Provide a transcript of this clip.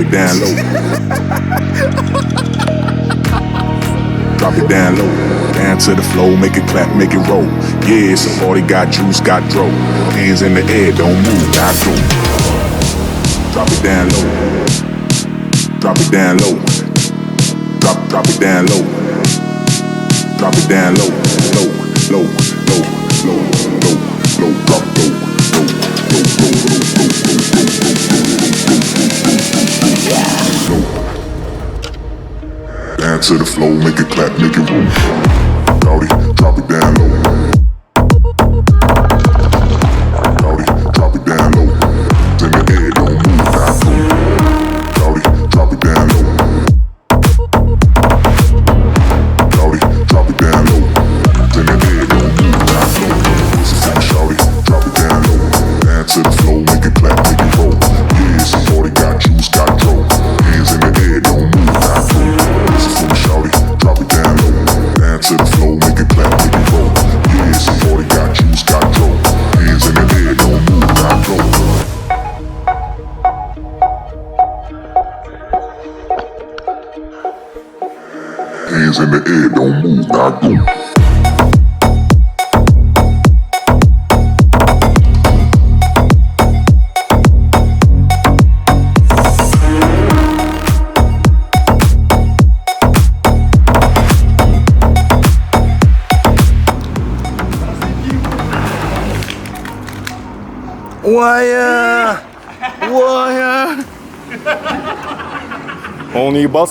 it down low. Drop it down low, down to the floor, make it clap, make it roll. Yeah, it's a party, got juice, got throw. Hands in the air, don't move, got go. Drop it down low, drop it down low, drop it down low, drop it down low, low, low, low, low, low, low, drop low, low, low, low, low, low. Down to the floor, make it clap, make it roll. Rowdy, drop it down low. Rowdy, drop it down low. In the air, don't move, not go. Rowdy, drop it down low. Rowdy, drop it down low. In the air, don't move, not go. This is for the shawty, drop it down low. Down to the floor, make it clap, make it roll. Yeah, it's a party, got juice, got throw. Hands in the air, don't move, not go. This is for the shawty, drop it down low. Down to the floor, make it clap, make it roll. Yeah, it's a party, got juice, got throw. Hands in the air, don't move, not go. Hands in the air, don't move, not go. Wire! Wire! Only boss.